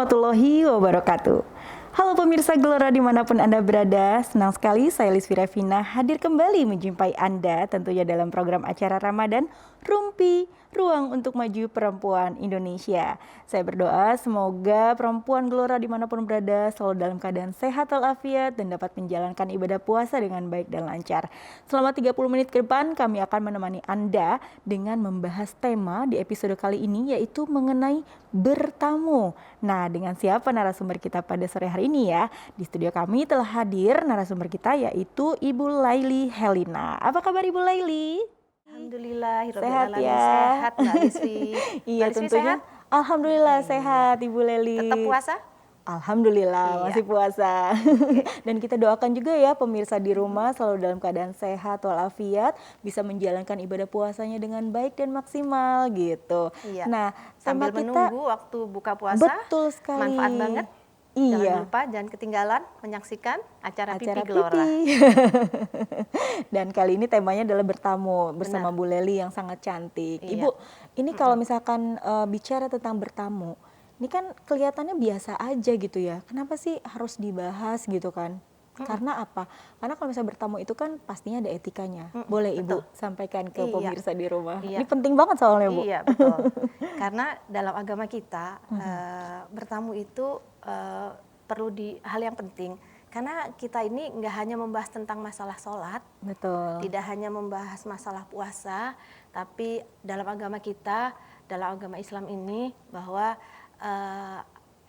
warahmatullahi wabarakatuh. Halo pemirsa Gelora dimanapun Anda berada, senang sekali saya Lisvi Revina hadir kembali menjumpai Anda tentunya dalam program acara Ramadan Rumpi, Ruang untuk Maju Perempuan Indonesia. Saya berdoa semoga perempuan Gelora dimanapun berada selalu dalam keadaan sehat walafiat dan dapat menjalankan ibadah puasa dengan baik dan lancar. Selama 30 menit ke depan kami akan menemani Anda dengan membahas tema di episode kali ini yaitu mengenai bertamu. Nah, dengan siapa narasumber kita pada sore hari ini ya? Di studio kami telah hadir narasumber kita yaitu Ibu Laili Helina. Apa kabar Ibu Laili? Alhamdulillah, Sehat ya? Sehat Mbak Lisvi. Iya, Mbak Lisvi tentunya. sehat? Alhamdulillah sehat Ibu Laili. Tetap puasa? Alhamdulillah masih puasa. Okay. Dan kita doakan juga ya pemirsa di rumah selalu dalam keadaan sehat walafiat, bisa menjalankan ibadah puasanya dengan baik dan maksimal gitu. Iya. Nah, sambil kita menunggu waktu buka puasa. Betul sekali. Manfaat banget. Iya. Jangan lupa, jangan ketinggalan menyaksikan acara Pipi Gelora. Dan kali ini temanya adalah bertamu bersama Bu Leli yang sangat cantik. Iya. Ibu, ini kalau misalkan bicara tentang bertamu, ini kan kelihatannya biasa aja gitu ya. Kenapa sih harus dibahas gitu kan? Karena apa? Karena kalau misalnya bertamu itu kan pastinya ada etikanya. Boleh Ibu sampaikan ke pemirsa di rumah. Ini penting banget soalnya Bu. Iya, betul. Karena dalam agama kita bertamu itu perlu hal yang penting. Karena kita ini nggak hanya membahas tentang masalah sholat, betul. Tidak hanya membahas masalah puasa, tapi dalam agama kita, dalam agama Islam ini bahwa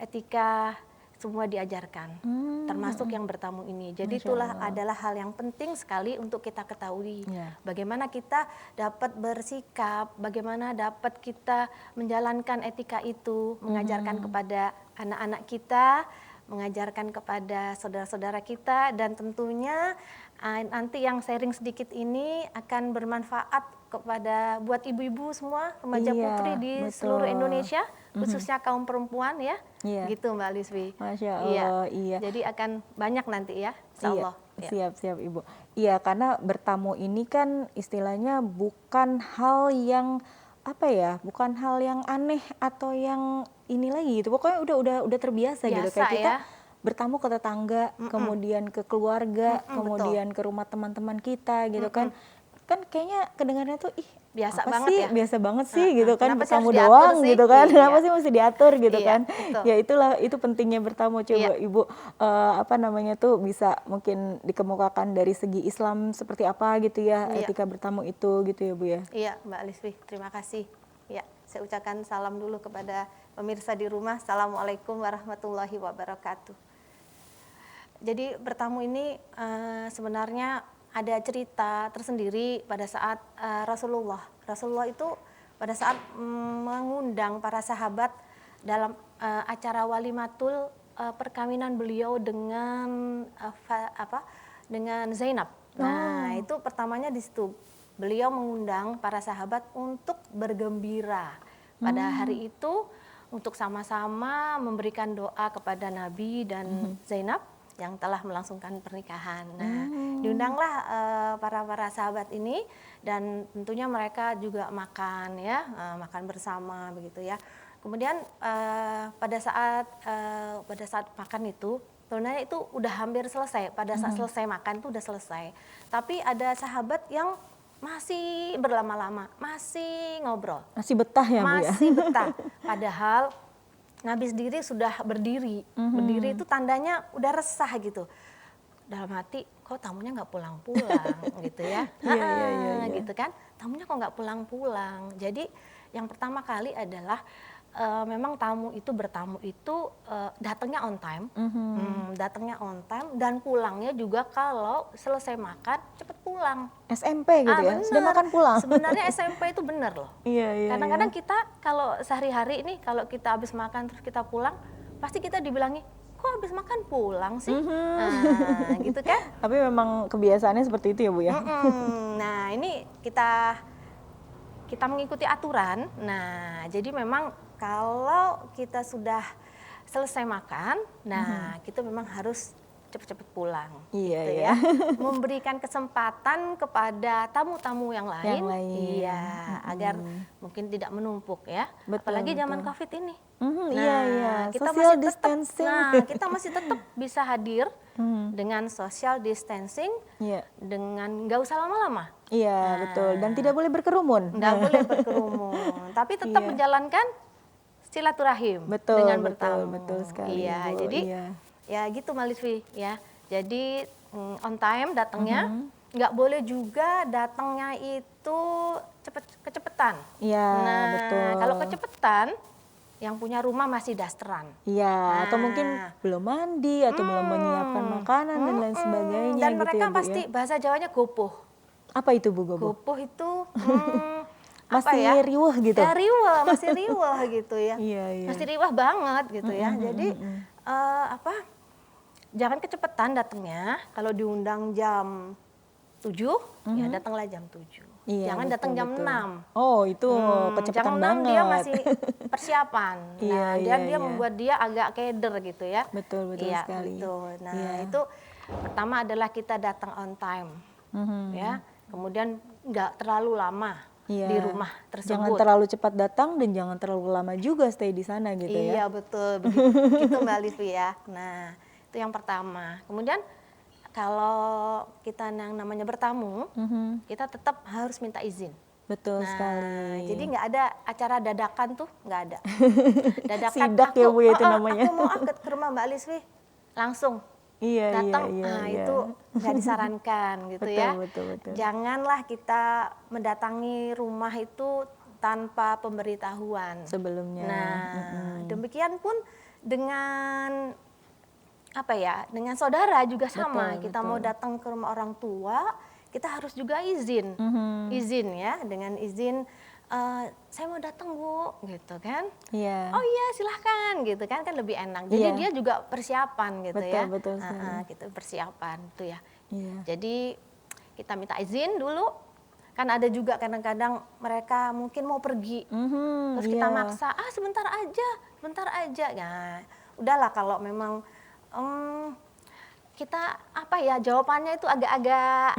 etika semua diajarkan, termasuk yang bertamu ini. Jadi itulah adalah hal yang penting sekali untuk kita ketahui. Bagaimana kita dapat bersikap, bagaimana dapat kita menjalankan etika itu, mengajarkan kepada anak-anak kita, mengajarkan kepada saudara-saudara kita, dan tentunya nanti yang sharing sedikit ini akan bermanfaat kepada buat ibu-ibu semua, remaja putri di seluruh Indonesia, khususnya kaum perempuan ya, gitu Mbak Lisvi. Masya Allah, iya. Jadi akan banyak nanti ya, insya Allah. Siap Ibu. Iya, karena bertamu ini kan istilahnya bukan hal yang apa ya, bukan hal yang aneh atau yang ini lagi gitu. Pokoknya udah terbiasa gitu kayak kita bertamu ke tetangga, kemudian ke keluarga, kemudian ke rumah teman-teman kita gitu kan. Kan kayaknya kedengarannya tuh biasa apa banget sih? ya. Biasa banget sih gitu kan, bertamu doang gitu kan. Kenapa sih mesti diatur gitu kan? Betul. Ya itu pentingnya bertamu. Coba Ibu apa namanya tuh bisa mungkin dikemukakan dari segi Islam seperti apa gitu ya, etika bertamu itu gitu ya Bu ya. Iya Mbak Lisvi, terima kasih. Ya, saya ucapkan salam dulu kepada pemirsa di rumah. Assalamualaikum warahmatullahi wabarakatuh. Jadi bertamu ini sebenarnya ada cerita tersendiri pada saat Rasulullah itu pada saat mengundang para sahabat dalam acara walimatul perkawinan beliau dengan dengan Zainab. Nah, itu pertamanya di situ. Beliau mengundang para sahabat untuk bergembira pada hari itu, untuk sama-sama memberikan doa kepada Nabi dan Zainab yang telah melangsungkan pernikahan. Nah, diundanglah para sahabat ini, dan tentunya mereka juga makan ya, makan bersama begitu ya. Kemudian pada saat makan itu, sebenarnya itu udah hampir selesai. Pada saat selesai makan itu udah selesai. Tapi ada sahabat yang masih berlama-lama, masih ngobrol. Masih betah ya Bu ya? Masih betah. Padahal Nabi sendiri sudah berdiri. Berdiri itu tandanya udah resah gitu. Dalam hati, kok tamunya nggak pulang-pulang gitu ya. Iya. Gitu kan. Tamunya kok nggak pulang-pulang. Jadi yang pertama kali adalah memang bertamu itu datangnya on time. Datangnya on time dan pulangnya juga kalau selesai makan cepet pulang. SMP gitu ya? Bener. Sudah makan pulang? Sebenarnya SMP itu bener loh. Iya. Kadang-kadang kita kalau sehari-hari ini kalau kita habis makan terus kita pulang, pasti kita dibilangi, kok habis makan pulang sih? Nah, gitu kan? Tapi memang kebiasaannya seperti itu ya Bu ya? Nah, ini kita mengikuti aturan. Nah, jadi memang kalau kita sudah selesai makan, nah kita memang harus cepet-cepet pulang. Iya, gitu iya. ya. Memberikan kesempatan kepada tamu-tamu yang lain, Yang lain. iya, agar mungkin tidak menumpuk ya. Betul, Apalagi zaman betul. Covid ini. Iya, iya. kita Social masih tetap, distancing. kita masih tetap bisa hadir dengan social distancing, Iya. dengan nggak usah lama-lama. Iya, betul. Dan tidak boleh berkerumun. Nggak boleh berkerumun, tapi tetap Iya. menjalankan silaturahim Betul, dengan betul, bertamu. betul sekali, Iya, Bu. jadi Iya. ya gitu Mbak Lisvi ya. Jadi on time datangnya, nggak boleh juga datangnya itu kecepetan. Iya, Nah, betul. kalau kecepetan, yang punya rumah masih dasteran. Iya, atau mungkin Nah. belum mandi atau belum menyiapkan makanan dan lain sebagainya Dan gitu mereka ya, Bu, pasti ya. bahasa Jawanya gopoh. Apa itu, Bu Gobo? Gopoh itu Masih riuh gitu. Ya, riweh, masih riweh gitu ya. Iya, iya. Masih riweh banget gitu ya. Jadi jangan kecepatan datangnya. Kalau diundang jam 7, ya datanglah jam 7. Iya, Jangan betul, datang jam betul. 6. Oh, itu kecepatan Jam 6 banget. dia masih persiapan. Iya, Nah, iya, dia iya. membuat dia agak keder gitu ya. Betul, betul Iya, sekali. betul. Nah, Iya. itu pertama adalah kita datang on time. Ya. Kemudian nggak terlalu lama Iya. di rumah tersebut. Jangan terlalu cepat datang dan jangan terlalu lama juga stay di sana gitu Iya ya. betul, begitu Mbak Livi ya. Nah itu yang pertama. Kemudian kalau kita yang namanya bertamu, kita tetap harus minta izin. Betul Nah, sekali. jadi nggak ada acara dadakan tuh, nggak ada. Dadakan Sidak ya, Bu, ya, itu namanya. Aku mau ke rumah Mbak Lisvi, langsung Iya, datang. iya, Nah iya. itu nggak disarankan gitu Betul, ya. betul, betul. Janganlah kita mendatangi rumah itu tanpa pemberitahuan. Sebelumnya. Nah, demikian pun dengan apa ya? Dengan saudara juga sama. Betul, Kita mau datang ke rumah orang tua, kita harus juga izin. Izin ya, dengan izin saya mau datang Bu, gitu kan. Iya. Oh iya, silahkan gitu kan lebih enak. Jadi Iya. dia juga persiapan gitu Betul, ya. betul sekali. Gitu persiapan tuh ya. Iya. Jadi kita minta izin dulu. Kan ada juga kadang-kadang mereka mungkin mau pergi. Terus kita iya. maksa, sebentar aja, sebentar aja. Nah, udahlah kalau memang kita apa ya jawabannya itu agak-agak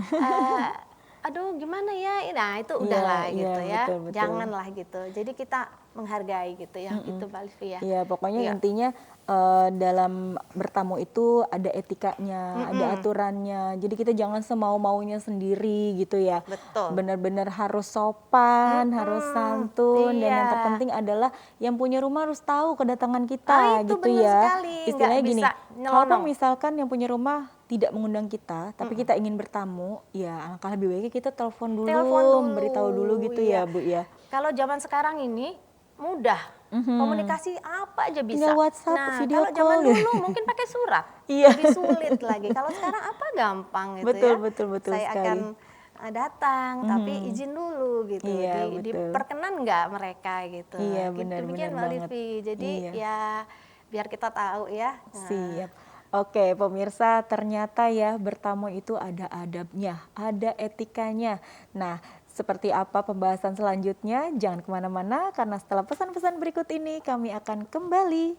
aduh gimana ya, nah itu udahlah Iya, gitu iya, ya, betul, betul. janganlah gitu. Jadi kita menghargai gitu ya, itu Mbak Livi ya. Iya, pokoknya Iya. intinya dalam bertamu itu ada etikanya, ada aturannya. Jadi kita jangan semau-maunya sendiri gitu ya. Betul. Benar-benar harus sopan, harus santun, dan yang Iya. terpenting adalah yang punya rumah harus tahu kedatangan kita Itu gitu benar ya. sekali, nggak Istilahnya gini, bisa kalau nyelonong. misalkan yang punya rumah tidak mengundang kita, tapi kita ingin bertamu, ya alangkah lebih baiknya kita telepon dulu, beritahu dulu gitu iya. ya, Bu ya. Kalau zaman sekarang ini mudah, komunikasi apa aja bisa. Tinggal WhatsApp, nah, video kalau zaman call. dulu mungkin pakai surat, Iya. lebih sulit lagi. Kalau sekarang apa gampang gitu Betul, ya. betul, betul Saya sekali. akan datang, tapi izin dulu gitu. Iya, betul. Diperkenan nggak mereka gitu. Iya, Gitu, benar, demikian benar Mbak banget. Livi. Jadi Iya. ya biar kita tahu ya. Nah, Siap. Oke, pemirsa, ternyata ya bertamu itu ada adabnya, ada etikanya. Nah, seperti apa pembahasan selanjutnya? Jangan kemana-mana, karena setelah pesan-pesan berikut ini kami akan kembali.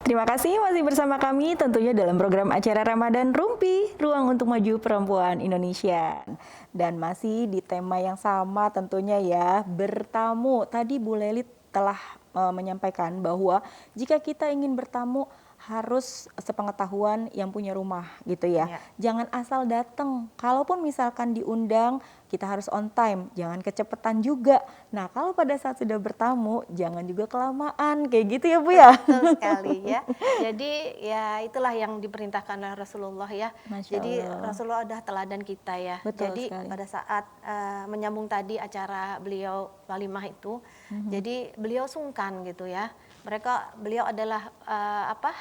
Terima kasih masih bersama kami tentunya dalam program acara Ramadan Rumpi, Ruang untuk Maju Perempuan Indonesia. Dan masih di tema yang sama tentunya ya, bertamu. Tadi Bu Leli telah menyampaikan bahwa jika kita ingin bertamu harus sepengetahuan yang punya rumah gitu ya. Iya. Jangan asal datang. Kalaupun misalkan diundang, kita harus on time, jangan kecepatan juga. Nah, kalau pada saat sudah bertamu, jangan juga kelamaan, kayak gitu ya Bu ya? Betul sekali ya. Jadi ya itulah yang diperintahkan oleh Rasulullah ya. Masya Jadi Allah. Rasulullah adalah teladan kita ya. Betul Jadi sekali. pada saat menyambung tadi acara beliau walimah itu, jadi beliau sungkan gitu ya. Beliau adalah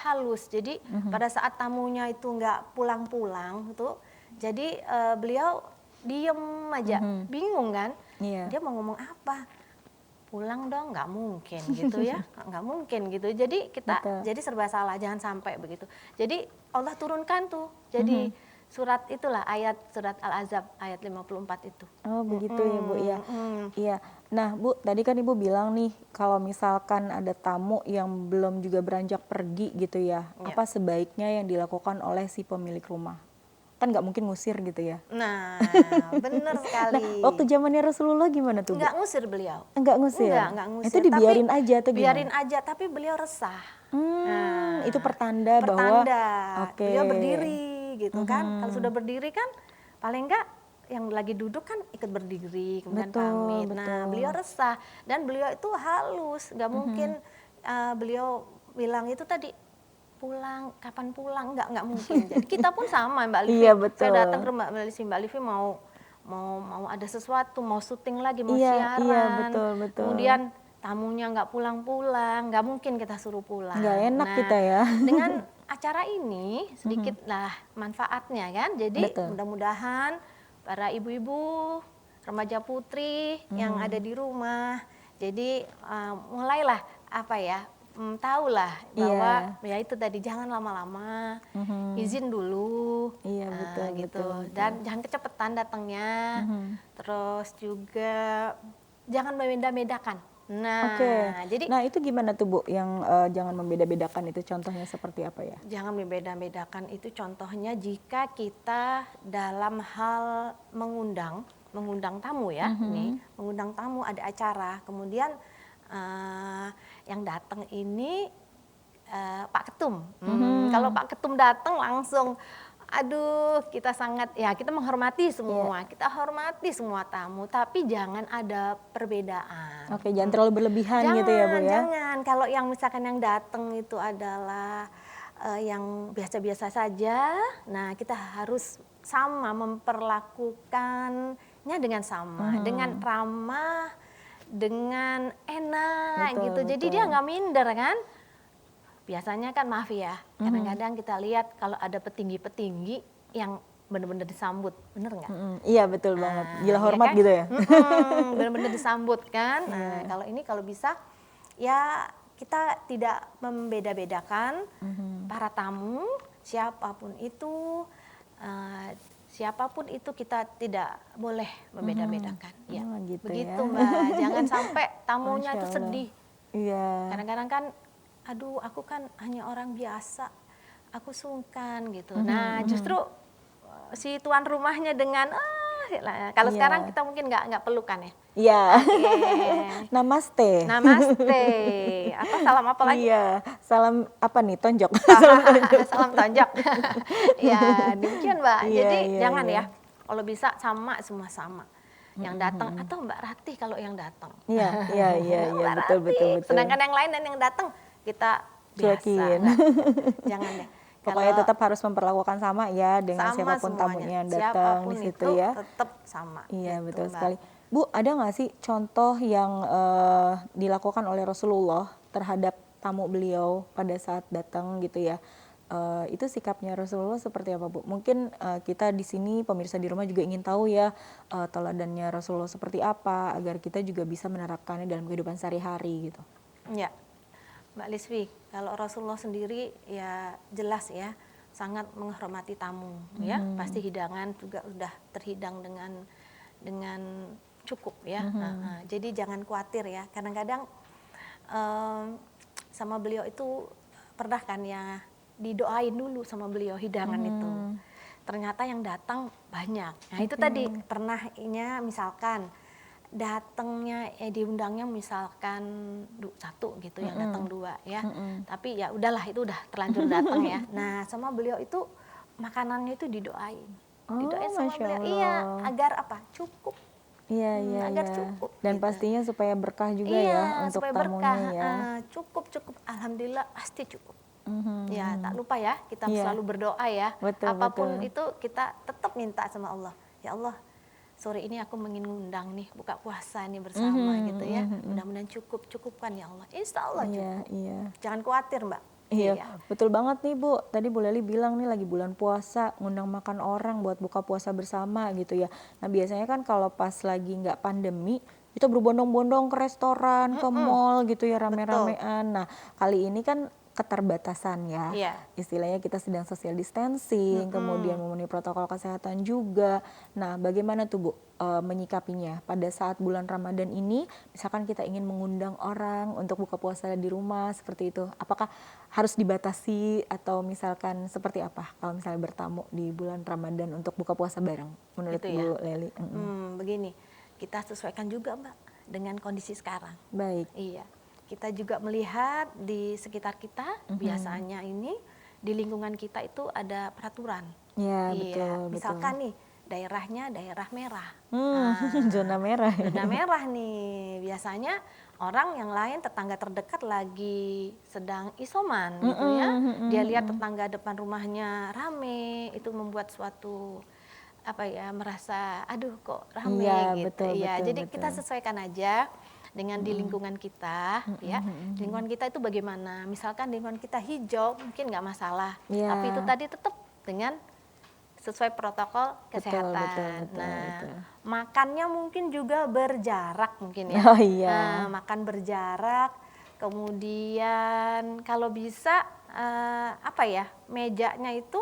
halus. Jadi pada saat tamunya itu nggak pulang-pulang itu, jadi beliau diem aja, bingung kan? Iya. Dia mau ngomong apa? Pulang dong, nggak mungkin gitu ya, nggak mungkin gitu. Jadi kita Betul. jadi serba salah, jangan sampai begitu. Jadi Allah turunkan tuh, jadi surat itulah surat Al-Ahzab ayat 54 itu. Oh begitu ya Bu ya. Mm-mm. Iya. Nah Bu, tadi kan Ibu bilang nih kalau misalkan ada tamu yang belum juga beranjak pergi gitu ya, Iya. apa sebaiknya yang dilakukan oleh si pemilik rumah? Kan nggak mungkin ngusir gitu ya. Nah, benar Nah, sekali. waktu zamannya Rasulullah gimana tuh Bu? Nggak ngusir beliau. Enggak ngusir? Nggak ngusir. Itu dibiarin Tapi aja atau gimana? biarin aja, tapi beliau resah. Nah, Itu pertanda bahwa oke. beliau berdiri gitu kan. Kalau sudah berdiri kan paling enggak yang lagi duduk kan ikut berdiri kemudian Betul, pamit. betul. Nah, beliau resah dan beliau itu halus, nggak mungkin beliau bilang itu tadi pulang, kapan pulang, nggak mungkin. Jadi kita pun sama Mbak Livi. Iya, betul. Saya datang ke Mbak Livi mau ada sesuatu, mau syuting lagi, mau siaran. Iya, betul, betul. Kemudian tamunya nggak pulang-pulang, nggak mungkin kita suruh pulang. Nggak enak kita ya. Dengan acara ini sedikitlah manfaatnya kan. Jadi Betul. mudah-mudahan para ibu-ibu, remaja putri yang ada di rumah, jadi mulailah tahulah bahwa ya itu tadi jangan lama-lama, izin dulu. Iya, betul, gitu. betul. Dan jangan kecepatan datangnya. Terus juga jangan membeda-bedakan. Nah, Oke. jadi Nah itu gimana tuh Bu yang jangan membeda-bedakan itu contohnya seperti apa ya? jangan membeda-bedakan itu contohnya jika kita dalam hal mengundang tamu ya, nih mengundang tamu ada acara, kemudian yang datang ini Pak Ketum. Kalau Pak Ketum datang langsung, aduh kita menghormati semua, kita hormati semua tamu, tapi jangan ada perbedaan. Oke, jangan terlalu berlebihan gitu ya Bu ya? Jangan, kalau yang misalkan yang datang itu adalah yang biasa-biasa saja, nah kita harus sama memperlakukannya dengan sama, dengan ramah, dengan enak Betul, gitu. Jadi betul. dia nggak minder kan. Biasanya kan maaf ya, kadang-kadang kita lihat kalau ada petinggi-petinggi yang benar-benar disambut, bener nggak? Iya betul banget, gila Iya hormat kan? gitu ya? Benar-benar disambut kan. Nah, kalau bisa ya kita tidak membeda-bedakan para tamu, siapapun itu kita tidak boleh membeda-bedakan. Ya, Oh, gitu begitu ya. Mbak. Jangan sampai tamunya Masya itu Allah. sedih. Iya. Kadang-kadang kan, aduh aku kan hanya orang biasa, aku sungkan gitu. Nah justru si tuan rumahnya dengan kalau Iya. sekarang kita mungkin nggak pelukan ya. Iya. Oke. Namaste. Namaste. Salam apa lagi? Iya, salam apa nih? Tonjok. Salam tonjok. Ya demikian Mbak. Iya, Jadi iya, jangan iya. ya, kalau bisa semua sama. Yang datang atau Mbak Rati kalau yang datang. Iya, Mbak betul, Rati. betul. Sedangkan yang lain dan yang datang kita biasa. Cuekin. Nah, jangan deh. Pokoknya Kalau tetap harus memperlakukan sama ya dengan sama siapapun semuanya. tamunya yang datang Siapapun di situ itu ya. tetap sama. Iya, gitu, betul Mbak. sekali. Bu, ada nggak sih contoh yang dilakukan oleh Rasulullah terhadap tamu beliau pada saat datang gitu ya? Itu sikapnya Rasulullah seperti apa Bu? Mungkin kita di sini pemirsa di rumah juga ingin tahu ya teladannya Rasulullah seperti apa agar kita juga bisa menerapkannya dalam kehidupan sehari-hari gitu. Ya, Mbak Liswi, kalau Rasulullah sendiri ya jelas ya sangat menghormati tamu ya, pasti hidangan juga udah terhidang dengan cukup ya. Jadi jangan khawatir ya. Kadang-kadang sama beliau itu pernah kan ya didoain dulu sama beliau hidangan itu. Ternyata yang datang banyak. Nah itu tadi pernahnya misalkan datangnya diundangnya misalkan satu gitu, yang datang 2 ya. Tapi ya udahlah, itu udah terlanjur datang ya. Nah sama beliau itu makanannya itu didoain. Didoain sama Masya beliau. Allah. Iya, agar apa? Cukup. Iya, iya, Agar iya. cukup. Dan gitu. pastinya supaya berkah juga Iya, ya untuk supaya tamunya berkah. ya. Cukup. Alhamdulillah pasti cukup. Mhm. Ya, tak lupa ya, kita Iya. selalu berdoa ya. Betul, Apapun betul. itu kita tetap minta sama Allah. Ya Allah, sore ini aku ingin ngundang nih buka puasa nih bersama gitu ya. Mudah-mudahan cukupkan ya Allah. Insya Allah cukup. Iya, iya. Jangan khawatir Mbak. Iya, betul banget nih Bu. Tadi Bu Leli bilang nih lagi bulan puasa, ngundang makan orang buat buka puasa bersama gitu ya. Nah biasanya kan kalau pas lagi nggak pandemi, kita berbondong-bondong ke restoran, ke mall gitu ya, rame-ramean. Nah kali ini kan keterbatasan ya. Iya. Istilahnya kita sedang social distancing, kemudian memenuhi protokol kesehatan juga. Nah bagaimana tuh Bu menyikapinya pada saat bulan Ramadan ini, misalkan kita ingin mengundang orang untuk buka puasa di rumah seperti itu, apakah harus dibatasi atau misalkan seperti apa kalau misalnya bertamu di bulan Ramadan untuk buka puasa bareng menurut Gitu ya. Bu Leli? Begini, kita sesuaikan juga Mbak dengan kondisi sekarang. Baik. Iya, kita juga melihat di sekitar kita biasanya ini di lingkungan kita itu ada peraturan. Ya, Iya, betul, misalkan nih daerahnya daerah merah. Zona merah. Zona merah nih, biasanya orang yang lain tetangga terdekat lagi sedang isoman gitu ya. Dia lihat tetangga depan rumahnya rame, itu membuat suatu apa ya, merasa aduh kok rame Iya, gitu. betul, Iya, betul, jadi kita betul. sesuaikan aja dengan di lingkungan kita ya. Lingkungan kita itu bagaimana? Misalkan lingkungan kita hijau mungkin nggak masalah. Iya. Tapi itu tadi tetap dengan sesuai protokol Betul, kesehatan. betul, betul, Nah, betul. makannya mungkin juga berjarak mungkin ya. Oh iya. Makan berjarak. Kemudian kalau bisa apa ya, mejanya itu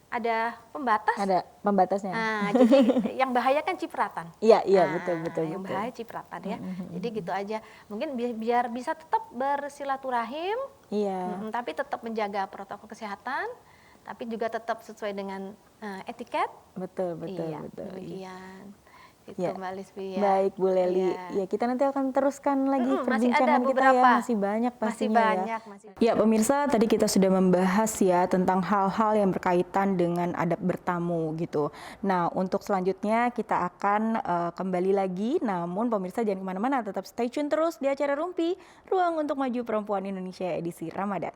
ada pembatas. Ada pembatasnya. Jadi yang bahaya kan cipratan. Iya, iya, betul, betul, Yang betul. bahaya cipratan ya. Jadi gitu aja. Mungkin biar bisa tetap bersilaturahim, Iya. tapi tetap menjaga protokol kesehatan, tapi juga tetap sesuai dengan etiket. Betul, betul, Iya, betul. demikian. Itu Ya. Mbak Lisfi ya. Baik Bu Leli, Iya. ya kita nanti akan teruskan lagi Masih ada perbincangan kita ya, beberapa. masih banyak pastinya Masih ya. banyak. Ya pemirsa, tadi kita sudah membahas ya tentang hal-hal yang berkaitan dengan adab bertamu gitu. Nah untuk selanjutnya kita akan kembali lagi, namun pemirsa jangan kemana-mana, tetap stay tune terus di acara Rumpi, Ruang untuk Maju Perempuan Indonesia edisi Ramadan.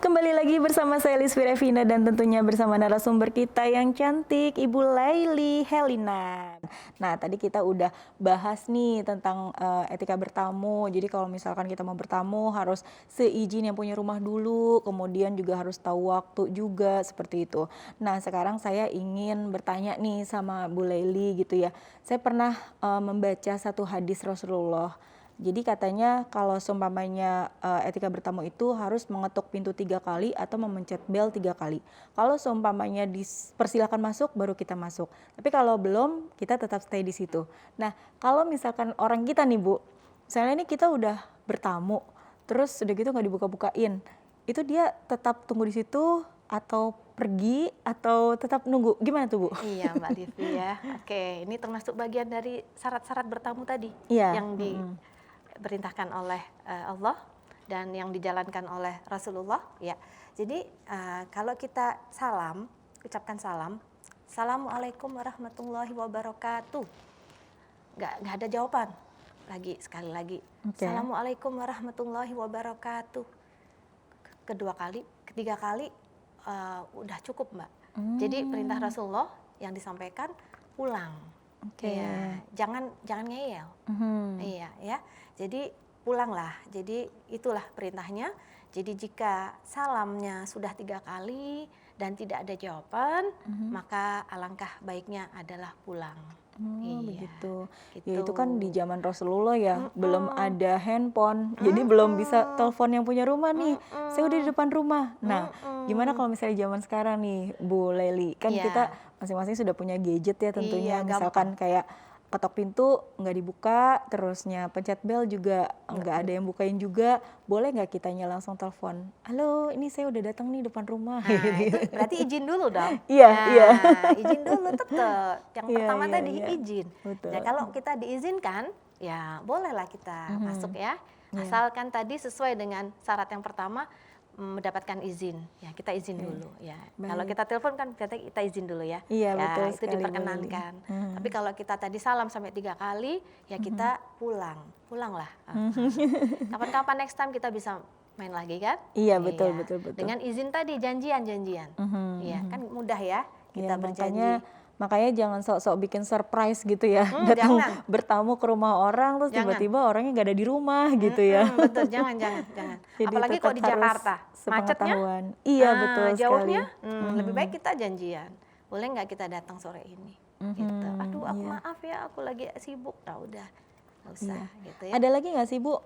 Kembali lagi bersama saya Lis Virevina dan tentunya bersama narasumber kita yang cantik, Ibu Laili Helina. Nah, tadi kita udah bahas nih tentang etika bertamu. Jadi kalau misalkan kita mau bertamu harus seizin yang punya rumah dulu, kemudian juga harus tahu waktu juga seperti itu. Nah, sekarang saya ingin bertanya nih sama Bu Laili gitu ya. Saya pernah membaca satu hadis Rasulullah. Jadi katanya kalau seumpamanya etika bertamu itu harus mengetuk pintu 3 kali atau memencet bel 3 kali. Kalau seumpamanya dipersilakan masuk baru kita masuk. Tapi kalau belum kita tetap stay di situ. Nah, kalau misalkan orang kita nih Bu, misalnya ini kita udah bertamu, terus udah gitu nggak dibuka-bukain, itu dia tetap tunggu di situ atau pergi atau tetap nunggu? Gimana tuh Bu? Iya Mbak Livi ya. Oke, ini termasuk bagian dari syarat-syarat bertamu tadi Iya. yang diperintahkan oleh Allah dan yang dijalankan oleh Rasulullah ya. Jadi kalau kita ucapkan salam, Assalamualaikum warahmatullahi wabarakatuh. Nggak ada jawaban lagi, sekali lagi. Oke. Assalamualaikum warahmatullahi wabarakatuh. Kedua kali, ketiga kali udah cukup Mbak. Jadi perintah Rasulullah yang disampaikan pulang. Oke. Iya, jangan ngeyel. Iya ya. Jadi pulanglah. Jadi itulah perintahnya. Jadi jika salamnya sudah 3 kali dan tidak ada jawaban, maka alangkah baiknya adalah pulang. Iya, Begitu. gitu. Ya itu kan di zaman Rasulullah ya, belum ada handphone, jadi belum bisa telepon yang punya rumah nih. Saya udah di depan rumah. Nah, gimana kalau misalnya zaman sekarang nih, Bu Laili? Kan Iya. kita masing-masing sudah punya gadget ya tentunya. Iya, Misalkan kayak ketok pintu nggak dibuka, terusnya pencet bel juga nggak ada yang bukain juga. Boleh nggak kitanya langsung telepon? Halo, ini saya udah datang nih depan rumah. Nah, itu berarti izin dulu dong. Iya, Nah, iya. izin dulu tetap. Yang Iya, pertama iya, tadi iya. izin. Betul. Nah, kalau kita diizinkan, ya bolehlah kita masuk ya. Asalkan tadi sesuai dengan syarat yang pertama, mendapatkan izin. Ya, kita izin dulu ya. Kalau kita telepon kan kita izin dulu ya. Iya, Ya, betul itu sekali, Bu diperkenankan. Laili. Tapi kalau kita tadi salam sampai 3 kali, ya kita pulanglah. Kapan-kapan next time kita bisa main lagi kan? Iya, betul. Dengan izin tadi, janjian. Iya, kan mudah ya kita Ya, berjanji. makanya jangan sok-sok bikin surprise gitu ya. Jangan. Bertamu ke rumah orang terus Jangan. tiba-tiba orangnya nggak ada di rumah gitu ya. Betul, jangan. Jadi Apalagi tetap kok di harus Jakarta, macetnya. sepengetahuan. Iya, betul Jauhnya, sekali. lebih baik kita janjian. Boleh nggak kita datang sore ini? Gitu. Aduh, aku iya. maaf ya, aku lagi sibuk. Nah, udah, nggak usah gitu ya. Ada lagi nggak sih Bu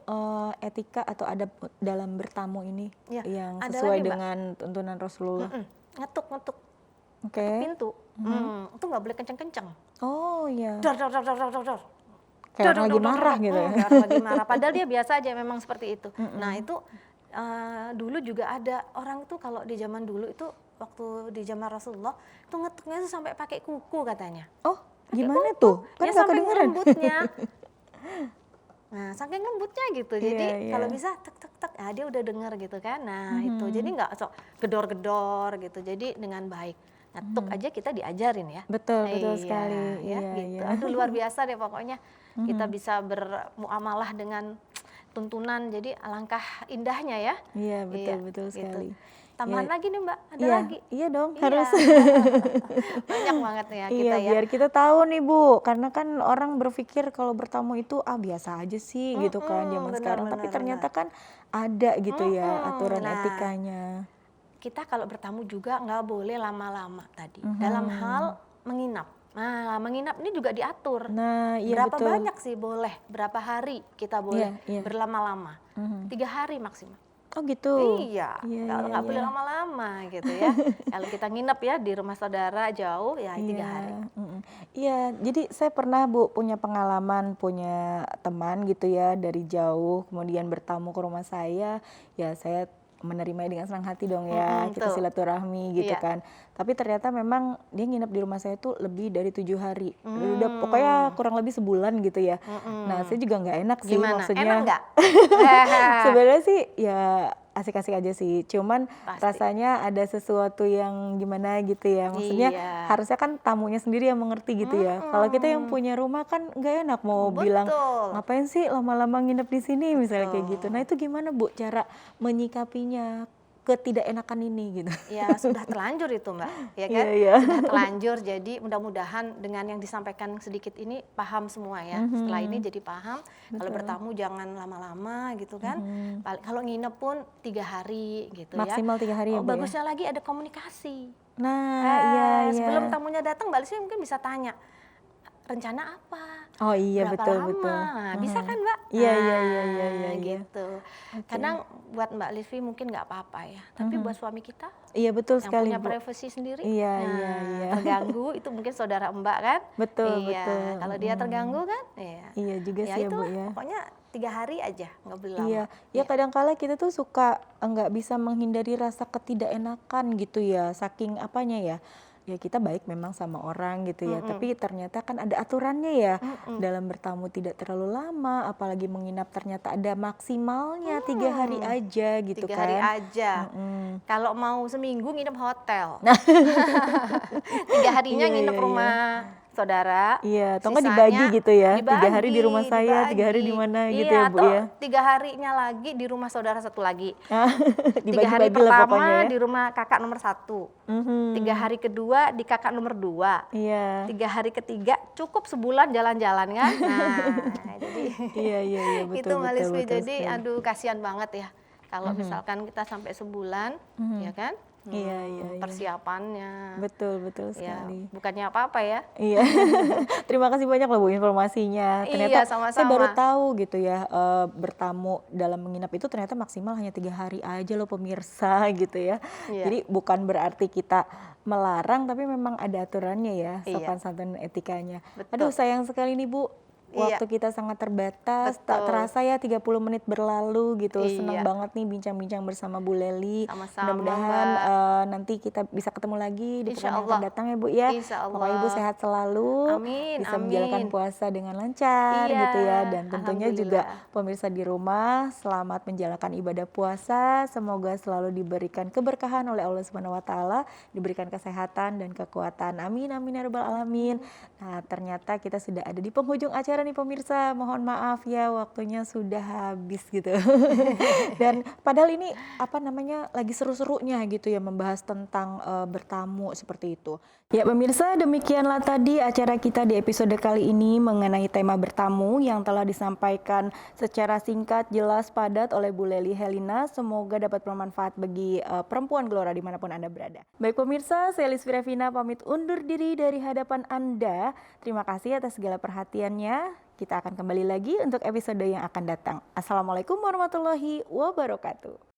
etika atau adab dalam bertamu ini Iya, yang ada sesuai lagi, Mbak. dengan tuntunan Rasulullah? Ngetuk Oke. pintu. Itu nggak boleh kenceng-kenceng. Oh iya. Dor. Kayak orang lagi marah gitu ya. Kayak orang lagi marah. Padahal dia biasa aja memang seperti itu. Nah itu dulu juga ada orang itu kalau di zaman dulu itu waktu di zaman Rasulullah itu ngetuknya tuh sampai pakai kuku katanya. Oh, gimana tuh? Kan Ya nggak sampai kedengeran. lembutnya. Nah, saking lembutnya gitu. Jadi Iya. kalau bisa tek, dia udah dengar gitu kan. Nah, itu. Jadi nggak sok gedor-gedor gitu. Jadi dengan baik. Ngetuk aja kita diajarin ya. Betul Iya, sekali. ya, Iya, gitu. iya. Aduh, luar biasa deh pokoknya. Kita bisa bermuamalah dengan tuntunan. Jadi alangkah indahnya ya. Iya, betul sekali. Tambahan Ya, lagi nih Mbak, ada iya, lagi. iya dong, Iya. harus. Banyak banget ya Iya, kita ya. biar kita tahu nih Bu, karena kan orang berpikir kalau bertamu itu biasa aja sih gitu kan zaman benar, sekarang. Tapi benar, ternyata kan ada gitu ya aturan Nah, etikanya. Kita kalau bertamu juga nggak boleh lama-lama tadi. Dalam hal menginap. Nah, menginap ini juga diatur. Nah, iya Berapa betul. banyak sih boleh? Berapa hari kita boleh Iya. berlama-lama? 3 hari maksimal. Oh gitu. Iya, Iya, kalau iya, nggak boleh iya. lama-lama gitu ya. Kalau kita nginep ya di rumah saudara jauh ya 3 hari. Iya, jadi saya pernah Bu punya pengalaman, punya teman gitu ya dari jauh, kemudian bertamu ke rumah saya, ya saya menerimanya dengan senang hati dong ya, kita Betul. silaturahmi gitu Iya. kan. Tapi ternyata memang dia nginep di rumah saya tuh lebih dari 7 hari, udah pokoknya kurang lebih sebulan gitu ya. Nah saya juga nggak enak sih Gimana? maksudnya. Enak nggak? Sebenarnya sih ya asik-asik aja sih, cuman Pasti. rasanya ada sesuatu yang gimana gitu ya. Maksudnya Iya. harusnya kan tamunya sendiri yang mengerti gitu ya. Kalau kita yang punya rumah kan nggak enak mau bilang Betul. ngapain sih lama-lama nginep di sini misalnya kayak gitu. Nah itu gimana Bu cara menyikapinya? ketidakenakan ini gitu. Ya sudah terlanjur itu Mbak, ya kan? Iya, iya. Sudah terlanjur, jadi mudah-mudahan dengan yang disampaikan sedikit ini paham semua ya. Setelah ini jadi paham, kalau Betul. bertamu jangan lama-lama gitu kan. Kalau nginep pun 3 hari gitu ya. Maksimal 3 hari ya, Bu, ya? Bagusnya lagi ada komunikasi. Nah, iya, iya. Sebelum tamunya datang, Mbak Liswi mungkin bisa tanya, rencana apa? Oh iya, Berapa betul, lama? betul. Nah, bisa kan Mbak? Iya, iya, Nah, iya, iya, iya, iya. gitu. Kadang buat Mbak Liswi mungkin nggak apa-apa ya, tapi buat suami kita Iya, betul yang sekali, punya Bu. privasi sendiri, Iya, nah, iya, iya. terganggu itu mungkin saudara Mbak kan? Betul, Iya, betul. kalau dia terganggu kan? Iya. Iya juga Ya sih ya, Bu, itulah, ya. pokoknya 3 hari aja, nggak boleh lama. Iya, ya kadang-kala kita tuh suka nggak bisa menghindari rasa ketidakenakan gitu ya, saking apanya ya. Ya kita baik memang sama orang gitu ya, tapi ternyata kan ada aturannya ya. Dalam bertamu tidak terlalu lama, apalagi menginap ternyata ada maksimalnya 3 hari aja gitu 3 kan. hari aja. Mm-mm. Kalau mau seminggu nginep hotel. 3 harinya Iya, nginep iya, rumah saudara. Iya, atau nggak sisanya dibagi gitu ya, 3 hari di rumah saya, 3 hari dibagi. di mana gitu Iya, ya, Bu, atau ya. 3 harinya lagi di rumah saudara satu lagi. 3 hari Dibagi-bagi lah pertama pokoknya ya. di rumah kakak nomor 1. Mhm. 3 hari kedua di kakak nomor 2. Iya. 3 hari ketiga cukup sebulan jalan-jalan kan. Nah, jadi Iya, iya, iya, itu betul, Mbak betul, Liswi. betul Jadi sekali. aduh kasihan banget ya. Kalau misalkan kita sampai sebulan, ya kan? Iya, iya, iya. Persiapannya. Betul, betul Ya, sekali. bukannya apa-apa ya. Iya, terima kasih banyak loh Bu informasinya. Ternyata Iya, saya baru sama-sama. tahu gitu ya, bertamu dalam menginap itu ternyata maksimal hanya 3 hari aja loh pemirsa gitu ya. Iya. Jadi bukan berarti kita melarang, tapi memang ada aturannya ya, Iya. sopan santun etikanya. Betul. Aduh sayang sekali nih Bu, Iya. waktu kita sangat terbatas, tak Betul. terasa ya 30 menit berlalu gitu. Senang Iya. banget nih bincang-bincang bersama Bu Lely. Sama-sama, Mudah-mudahan Mbak. nanti kita bisa ketemu lagi di Insya pekan yang Allah. akan datang ya Bu ya. Insya Pokoknya Ibu Allah. sehat selalu, Amin, bisa menjalankan amin. puasa dengan lancar Iya, gitu ya. Dan tentunya juga alhamdulillah. pemirsa di rumah selamat menjalankan ibadah puasa. Semoga selalu diberikan keberkahan oleh Allah Subhanahu wa taala, diberikan kesehatan dan kekuatan. Amin amin ya rabbal alamin. Nah, ternyata kita sudah ada di penghujung acara nih pemirsa. Mohon maaf ya waktunya sudah habis gitu. Dan padahal ini apa namanya lagi seru-serunya gitu ya membahas tentang bertamu seperti itu. Ya pemirsa, demikianlah tadi acara kita di episode kali ini mengenai tema bertamu yang telah disampaikan secara singkat, jelas, padat oleh Bu Lely Helina. Semoga dapat bermanfaat bagi perempuan Gelora dimanapun Anda berada. Baik pemirsa, saya Lis Virafina pamit undur diri dari hadapan Anda. Terima kasih atas segala perhatiannya. Kita akan kembali lagi untuk episode yang akan datang. Assalamualaikum warahmatullahi wabarakatuh.